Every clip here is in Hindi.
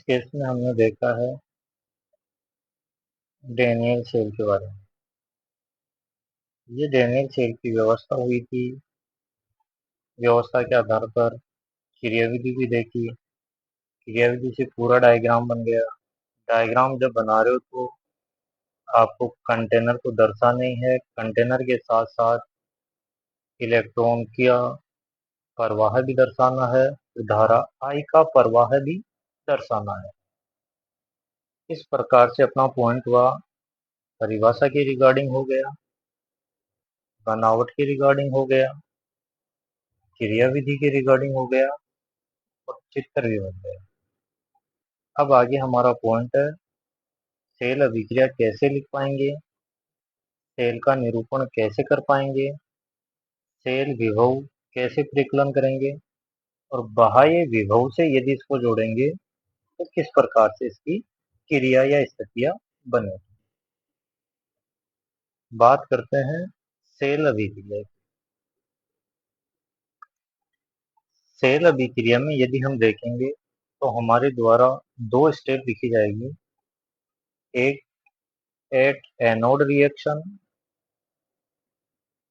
केस में हमने देखा है डेनियल सेल के बारे में। ये डेनियल सेल की व्यवस्था हुई थी। व्यवस्था के आधार पर क्रियाविधि भी देखी। क्रियाविधि से पूरा डायग्राम बन गया। डायग्राम जब बना रहे हो तो आपको कंटेनर को दर्शाना ही है। कंटेनर के साथ साथ इलेक्ट्रॉन का प्रवाह भी दर्शाना है, तो धारा I का प्रवाह भी दर्शाना है। इस प्रकार से अपना पॉइंट हुआ, परिभाषा के रिगार्डिंग हो गया, बनावट के रिगार्डिंग हो गया, क्रियाविधि के रिगार्डिंग हो गया और चित्र भी बन गया। अब आगे हमारा पॉइंट है, सेल अभिक्रिया कैसे लिख पाएंगे, सेल का निरूपण कैसे कर पाएंगे, सेल विभव कैसे परिकलन करेंगे और बाह्य विभव से यदि इसको जोड़ेंगे तो किस प्रकार से इसकी क्रिया या स्थितियां बनेगी। बात करते हैं सेल अभिक्रिया। सेल अभिक्रिया में यदि हम देखेंगे तो हमारे द्वारा दो स्टेप लिखी जाएगी। एक एट एनोड रिएक्शन,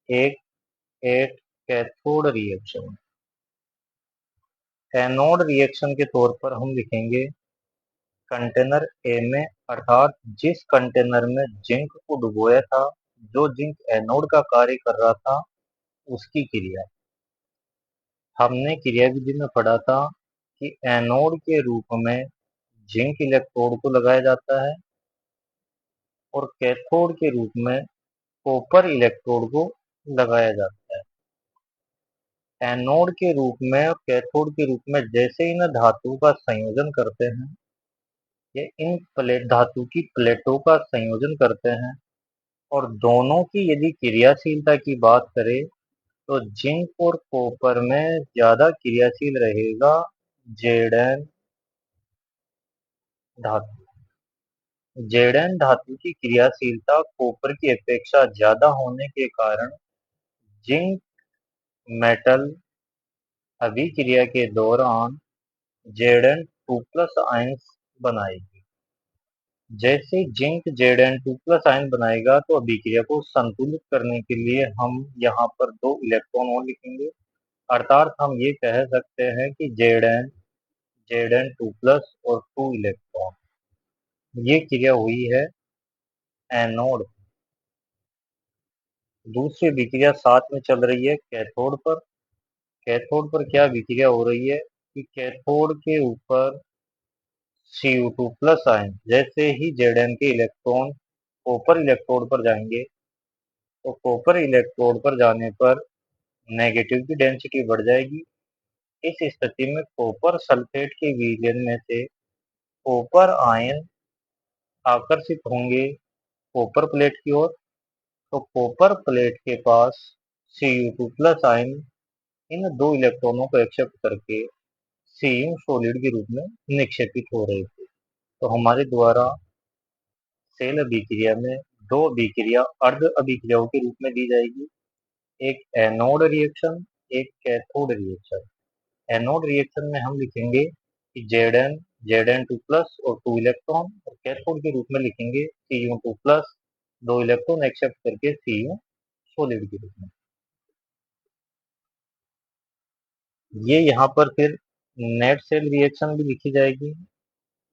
एक at cathode reaction. Anode reaction के तौर पर हम लिखेंगे कंटेनर ए में, अर्थात जिस कंटेनर में जिंक को डुबोया था, जो जिंक एनोड का कार्य कर रहा था, उसकी क्रिया। हमने क्रियाविधि में पढ़ा था कि एनोड के रूप में जिंक इलेक्ट्रोड को लगाया जाता है और कैथोड के रूप में कॉपर इलेक्ट्रोड को लगाया जाता है। एनोड के रूप में और कैथोड के रूप में जैसे इन धातु का संयोजन करते हैं, ये इन प्लेट धातु की प्लेटों का संयोजन करते हैं और दोनों की यदि क्रियाशीलता की बात करें तो जिंक और कॉपर में ज्यादा क्रियाशील रहेगा जेडन धातु। जेडन धातु की क्रियाशीलता कॉपर की अपेक्षा ज्यादा होने के कारण जिंक मेटल अभिक्रिया के दौरान Zn2+ आयंस बनाएगी। जैसे जिंक Zn2+ आयन बनाएगा तो अभिक्रिया को संतुलित करने के लिए हम यहाँ पर 2 इलेक्ट्रॉन और लिखेंगे। अर्थात हम ये कह सकते हैं कि Zn2+ और 2 इलेक्ट्रॉन। ये क्रिया हुई है एनोड। दूसरी अभिक्रिया साथ में चल रही है कैथोड पर। कैथोड पर क्या अभिक्रिया हो रही है कि कैथोड के ऊपर Cu2+ आयन, जैसे ही Zn के इलेक्ट्रॉन कॉपर इलेक्ट्रोड पर जाएंगे तो कॉपर इलेक्ट्रोड पर जाने पर नेगेटिव की डेंसिटी बढ़ जाएगी। इस स्थिति में कॉपर सल्फेट के विलयन में से कॉपर आयन आकर्षित होंगे कॉपर प्लेट की ओर, तो कॉपर प्लेट के पास Cu2+ आयन इन 2 इलेक्ट्रॉनों को एक्सेप्ट करके Cu सॉलिड के रूप में निक्षेपित हो रहे थे। तो हमारे द्वारा सेल अभिक्रिया में 2 अभिक्रिया अर्ध अभिक्रियाओं के रूप में दी जाएगी, एक एनोड रिएक्शन, एक कैथोड रिएक्शन। एनोड रिएक्शन में हम लिखेंगे कि Zn2+ और 2 इलेक्ट्रॉन, और कैथोड के रूप में लिखेंगे Cu2+, 2 इलेक्ट्रॉन एक्सेप्ट करके Cu सॉलिड के रूप में। ये यहाँ पर फिर नेट सेल रिएक्शन भी लिखी जाएगी,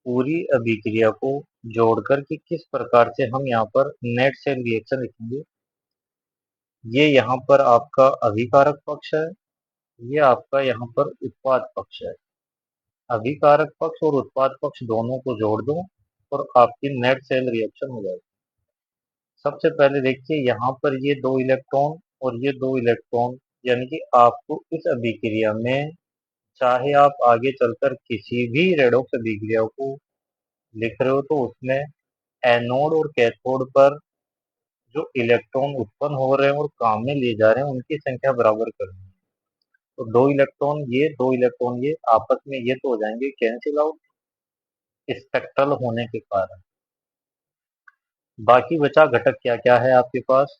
पूरी अभिक्रिया को जोड़कर कि किस प्रकार से हम यहाँ पर नेट सेल रिएक्शन लिखेंगे। ये यहाँ पर आपका अभिकारक पक्ष है, ये आपका यहाँ पर उत्पाद पक्ष है। अभिकारक पक्ष और उत्पाद पक्ष दोनों को जोड़ दो और आपकी नेट सेल रिएक्शन हो जाएगी। सबसे पहले देखिए यहाँ पर ये 2 इलेक्ट्रॉन और ये 2 इलेक्ट्रॉन, यानी कि आपको इस अभिक्रिया में चाहे आप आगे चलकर किसी भी रेडॉक्स अभिक्रिया को लिख रहे हो तो उसमें एनोड और कैथोड पर जो इलेक्ट्रॉन उत्पन्न हो रहे हैं और काम में लिए जा रहे हैं उनकी संख्या बराबर करनी है। तो 2 इलेक्ट्रॉन ये आपस में ये तो हो जाएंगे कैंसिल आउट स्पेक्ट्रल होने के कारण। बाकी बचा घटक क्या क्या है आपके पास,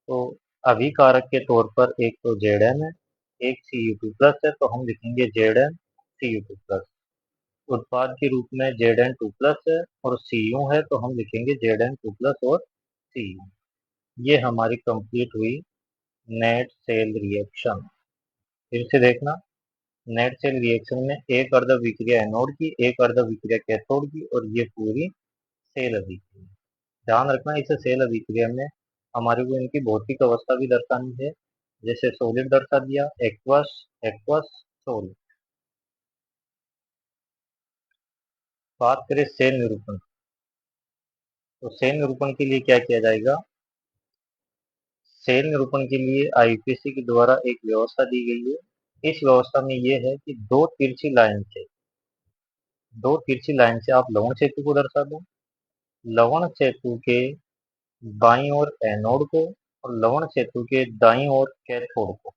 तो अभिकारक के तौर पर एक तो Zn है, एक Cu2+ है, तो हम लिखेंगे Zn Cu2+। उत्पाद के रूप में Zn2+ है और Cu है, तो हम लिखेंगे Zn2+ और Cu। ये हमारी कंप्लीट हुई नेट सेल रिएक्शन। फिर से देखना, नेट सेल रिएक्शन में एक अर्ध विक्रिया एनोड की, एक अर्ध विक्रिया कैथोड की, और ये पूरी सेल अभिक्रिया। ध्यान रखना, इस सेल अभिक्रिया में हमारे को इनकी भौतिक अवस्था भी दर्शानी है। जैसे सॉलिड दर्शा दिया, एक्वस, एक्वस, सॉलिड। बात करें सेल निरूपण, तो सेल निरूपण के लिए क्या किया जाएगा। सेल निरूपण के लिए आईपीसी के द्वारा एक व्यवस्था दी गई है। इस व्यवस्था में यह है कि दो तिरछी लाइन से आप लवण सेतु को दर्शा दो। लवण सेतु के बाईं ओर एनोड को और लवण सेतु के दाईं ओर कैथोड को।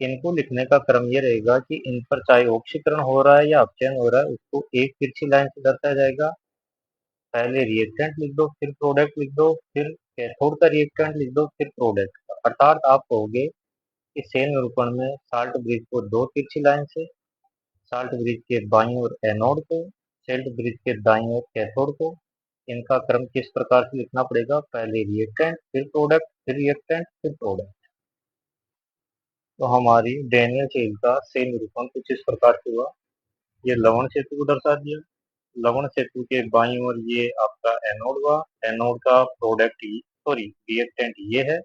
इनको लिखने का क्रम ये रहेगा कि इन पर चाहे ऑक्सीकरण हो रहा है या अपचयन हो रहा है, उसको एक तिरछी लाइन से दर्शाया जाएगा। पहले रिएक्टेंट लिख दो, फिर प्रोडक्ट लिख दो, फिर कैथोड का रिएक्टेंट लिख दो, फिर प्रोडक्ट का। अर्थात आप कहोगे कि सेल निरूपण में साल्ट ब्रिज को दो तिरछी लाइन से, साल्ट ब्रिज के बाईं ओर एनोड को, साल्ट ब्रिज के दाईं ओर कैथोड को, इनका क्रम किस प्रकार से लिखना पड़ेगा। पहले रिएक्टेंट, फिर प्रोडक्ट, फिर रिएक्टेंट, फिर प्रोडक्ट। तो हमारी डैनियल सेल का सेल निरूपण कुछ इस प्रकार से हुआ। ये लवण सेतु को दर्शा दिया। लवण सेतु के बाईं ओर ये आपका एनोड हुआ। एनोड का प्रोडक्ट सॉरी रिएक्टेंट ये है,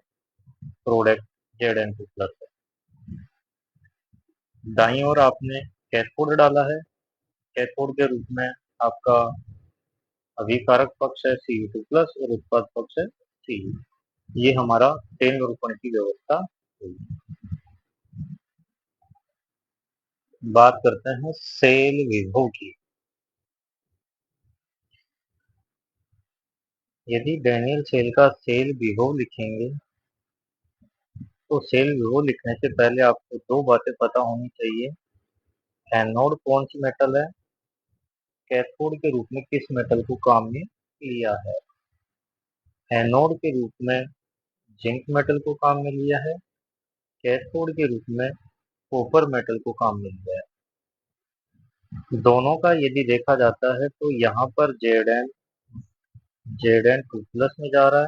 प्रोडक्ट Zn2+ है। दाईं ओर आपने कैथोड डाला है। कैथोड के रूप में आपका अभिकारक पक्ष है Cu2+ और उत्पाद पक्ष है Cu। ये हमारा सेल निरूपण की व्यवस्था हुई। बात करते हैं सेल विभव की। यदि डैनियल सेल का सेल विभव लिखेंगे, तो सेल विभव लिखने से पहले आपको दो बातें पता होनी चाहिए। एनोड कौन सी मेटल है, कैथोड के रूप में किस मेटल को काम में लिया है। एनोड के रूप में जिंक मेटल को काम में लिया है, कैथोड के रूप में कॉपर मेटल को काम में लिया है। दोनों का यदि देखा जाता है तो यहाँ पर Zn2+ में जा रहा है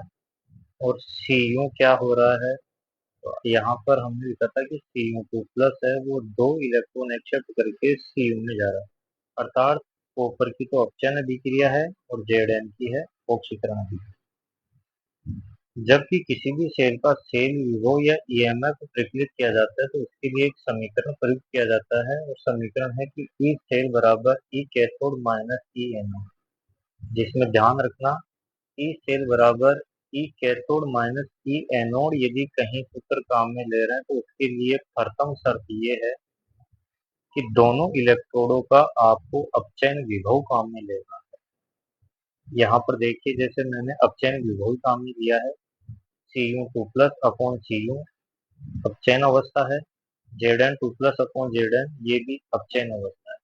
और Cu क्या हो रहा है। तो यहाँ पर हमने लिखा था कि Cu2+ है, वो दो इलेक्ट्रॉन एक्सेप्ट करके Cu में जा रहा है। अर्थात कॉपर की तो अपचयन अभिक्रिया है और Zn की है ऑक्सीकरण अभिक्रिया। जबकि किसी भी सेल का सेल विभव या ईएमएफ प्रकलित किया जाता है, तो उसके लिए एक समीकरण प्रयुक्त किया जाता है और समीकरण है कि ई सेल बराबर ई कैथोड माइनस ई एनोड। जिसमें ध्यान रखना, ई सेल बराबर ई कैथोड माइनस ई एनोड यदि कहीं सूत्र काम में ले रहे हैं, तो उसके लिए प्रथम शर्त ये है कि दोनों इलेक्ट्रोडों का आपको अपचयन विभव काम में लेना है। यहाँ पर देखिए, जैसे मैंने अपचयन विभव काम में लिया है Cu2+ अपॉन Cu, अपचयन अवस्था है। Zn2+ अपॉन Zn, ये भी अपचयन अवस्था है।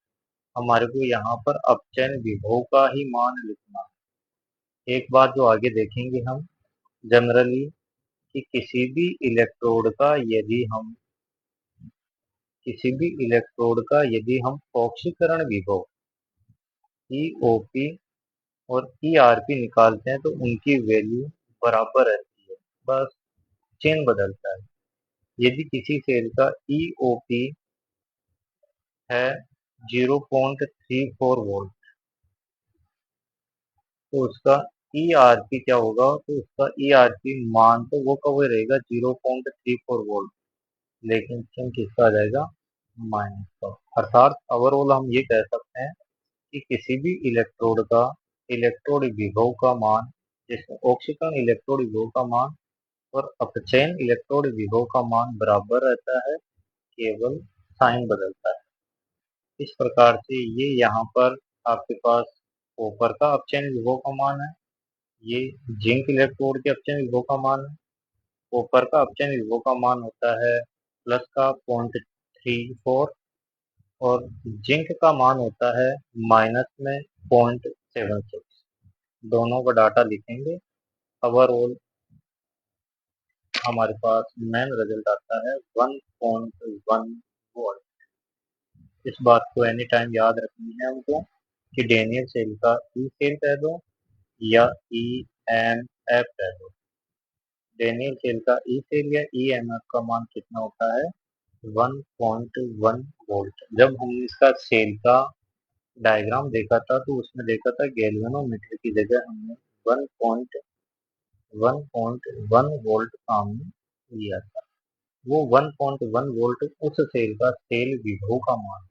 हमारे को यहाँ पर अपचयन विभव का ही मान लिखना है। एक बात जो आगे देखेंगे हम जनरली, कि किसी भी इलेक्ट्रोड का यदि हम ऑक्सीकरण विभव EOP और ERP निकालते हैं, तो उनकी वैल्यू बराबर रहती है, बस चिन्ह बदलता है। यदि किसी सेल का EOP है 0.34 वोल्ट, तो उसका ERP क्या होगा, तो उसका ERP मान तो वो कब रहेगा 0.34 वोल्ट, लेकिन चिन्ह किसका आ जाएगा, माइनस का। अर्थात ओवरऑल हम ये कह सकते हैं कि किसी भी इलेक्ट्रोड का इलेक्ट्रोड विभव का मान, जिसमें ऑक्सीकरण इलेक्ट्रोड विभव का मान और अपचयन इलेक्ट्रोड विभव का मान बराबर रहता है, केवल साइन बदलता है। इस प्रकार से ये यहाँ पर आपके पास कॉपर का अपचयन विभव का मान है, ये जिंक इलेक्ट्रोड के अपचयन विभव का मान है। कॉपर का अपचयन विभव का मान होता है प्लस का 0.34 और जिंक का मान होता है माइनस में 0.76। दोनों का डाटा लिखेंगे, ओवरऑल हमारे पास मेन रिजल्ट आता है 1.1 वोल्ट। इस बात को एनी टाइम याद रखनी है हमको कि डेनियल सेल का ई सेल कह दो या ई एम एफ कह दो। डेनियल सेल का ई सेल या ई एम एफ का मान कितना होता है 1.1 वोल्ट। जब हमने इसका सेल का डायग्राम देखा था तो उसमें देखा था गैल्वेनोमीटर की जगह हमने 1.1 वोल्ट काम में लिया था। वो 1.1 वोल्ट उस सेल का सेल विभव का मान